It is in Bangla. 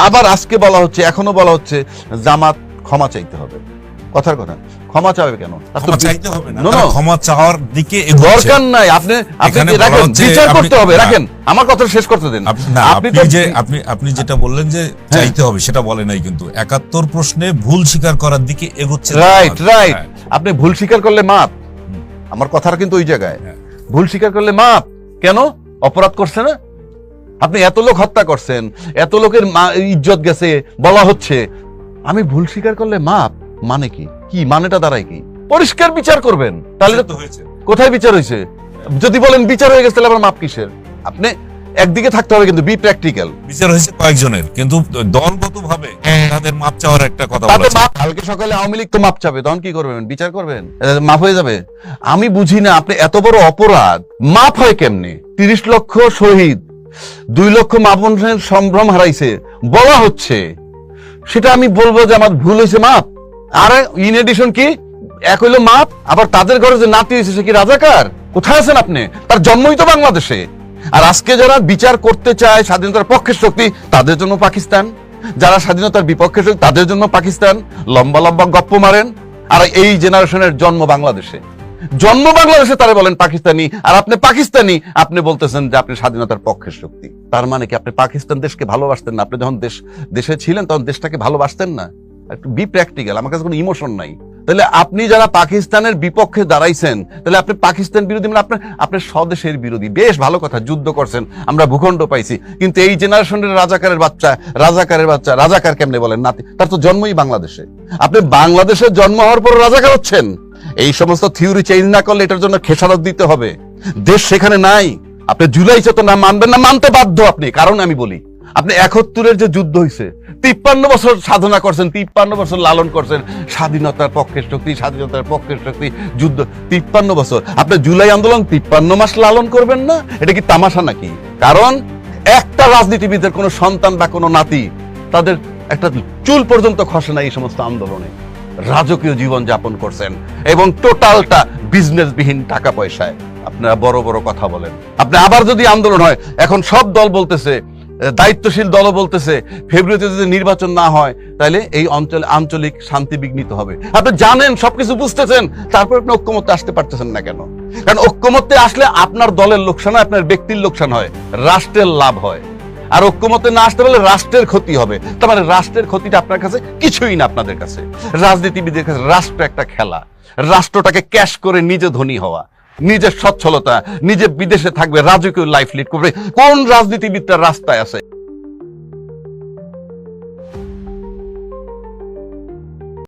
আবার আজকে বলা হচ্ছে, এখনো বলা হচ্ছে জামাত ক্ষমা চাইতে হবে। কথার কথা, ক্ষমা চাইবে কেন? ক্ষমা চাইতে হবে না, No, no. ক্ষমা চাওয়ার দিকে এগোচ্ছে। দরকার নাই। আপনি এখানে বলা রাখেন, হচ্ছে বিচার করতে হবে। না। রাখেন, আমার কথা শেষ করতে দেন। না, আপনি যেটা বললেন যে চাইতে হবে সেটা বলে নাই, কিন্তু ৭১ প্রশ্নে ভুল স্বীকার করার দিকে এগোচ্ছে। Right right. হ্যাঁ। আপনি ভুল স্বীকার করলে মাপ। আমার কথাটা কিন্তু ওই জায়গায়, ভুল স্বীকার করলে মাপ। কেন? অপরাধ করছে না? আপনি এত লোক হত্যা করছেন, এত লোকের ইজ্জত গেছে, বলা হচ্ছে আমি ভুল স্বীকার করলে মাপ। মানে কি? কি মানেটা দাঁড়ায় কি? পরিষ্কার বিচার করবেন। তাহলে তো হয়েছে। কোথায় বিচার হয়েছে? যদি বলেন বিচার হয়ে গেছে, তাহলে আবার মাপ কিসের? আপনি একদিকে থাকতে হবে, কিন্তু বি প্র্যাকটিক্যাল। বিচার হয়েছে কয়েকজনের, কিন্তু দলগতভাবে তাদের মাপ চাওয়ার একটা কথা তাতে বলেছে। মাপ, কালকে সকালে আওয়ামী লীগ তো মাপ চাবে, তখন কি করবেন? বিচার করবেন? মাপ হয়ে যাবে? আমি বুঝি না, আপনি এত বড় অপরাধ মাপ হয় কেমনে? 30 লক্ষ শহীদ, 2 লক্ষ মা-বোনের সম্ভ্রম হারাইছে বলা হচ্ছে, সেটা আমি বলবো যে আমার ভুল হয়েছে, মাপ। আর ইন এডিশন কি এক হইলো মাপ, আবার তাদের ঘরে যে নাতি হয়েছে সে কি রাজাকার? কোথায় আছেন আপনি? তার জন্মই তো বাংলাদেশে। আর আজকে যারা বিচার করতে চায় স্বাধীনতার পক্ষের শক্তি, তাদের জন্য পাকিস্তান। যারা স্বাধীনতার বিপক্ষে শক্তি, তাদের জন্য পাকিস্তান। লম্বা লম্বা গপ্প মারেন। আর এই জেনারেশনের জন্ম বাংলাদেশে, জন্ম বাংলাদেশে, তারা বলেন পাকিস্তানি। আর আপনি পাকিস্তানি, আপনি বলতেছেন যে আপনি স্বাধীনতার পক্ষের শক্তি। তার মানে কি আপনি পাকিস্তান দেশকে ভালোবাসতেন না? আপনি যখন দেশে ছিলেন তখন দেশটাকে ভালোবাসতেন না? একটু বি প্র্যাকটিক্যাল। আমার কাছে কোনো ইমোশন নাই। তাহলে আপনি যারা পাকিস্তানের বিপক্ষে দাঁড়াইছেন, তাহলে আপনি পাকিস্তান বিরোধী, মানে আপনার স্বদেশের বিরোধী। বেশ ভালো কথা, যুদ্ধ করছেন, আমরা ভূখণ্ড পাইছি, কিন্তু এই জেনারেশনের রাজাকারের বাচ্চা, রাজাকার কেমনে বলেন? নাতি, তার তো জন্মই বাংলাদেশে। আপনি বাংলাদেশে জন্ম হওয়ার পর রাজাকার হচ্ছেন। এই সমস্ত থিওরি চেঞ্জ না করলে এটার জন্য খেসারত দিতে হবে। দেশ সেখানে নাই। আপনি জুলাই চেতনা মানবেন না, মানতে বাধ্য আপনি। কারণ আমি বলি, আপনি ৭১-এর যে যুদ্ধ হয়েছে, 53 বছর সাধনা করছেন, 53 বছর লালন করছেন স্বাধীনতার পক্ষের শক্তি, স্বাধীনতার পক্ষের শক্তি, যুদ্ধ 53 বছর। আপনি জুলাই আন্দোলন 53 মাস লালন করবেন না? এটা কি তামাশা নাকি? কারণ একটা রাজনীতিবিদের কোনো সন্তান বা কোনো নাতি, তাদের একটা চুল পর্যন্ত খসে না এই সমস্ত আন্দোলনে। রাজকীয় জীবন যাপন করছেন এবং টোটালটা বিজনেসবিহীন টাকা পয়সায় আপনারা বড় বড় কথা বলেন। আপনি আবার যদি আন্দোলন হয়, এখন সব দল বলতেছে, দায়িত্বশীল দলও বলতেছে, ফেব্রুয়ারিতে যদি নির্বাচন না হয় তাহলে এই অঞ্চলে আঞ্চলিক শান্তি বিঘ্নিত হবে। আপনি জানেন, সবকিছু বুঝতেছেন, তারপর আপনি ঐক্যমত্যে আসতে পারতেছেন না কেন? কারণ ঐক্যমত্যে আসলে আপনার দলের লোকসান হয়, আপনার ব্যক্তির লোকসান হয়, রাষ্ট্রের লাভ হয়। আর ঐক্যমত্যে না আসতে পারলে রাষ্ট্রের ক্ষতি হবে। তার মানে রাষ্ট্রের ক্ষতিটা আপনার কাছে কিছুই না। আপনাদের কাছে, রাজনীতিবিদের কাছে রাষ্ট্র একটা খেলা। রাষ্ট্রটাকে ক্যাশ করে নিজে ধনী হওয়া, নিজের সচ্ছলতা, নিজে বিদেশে থাকবে, রাজকীয় লাইফ লিড করবে। কোন রাজনীতিবিদটা রাস্তায় আছে?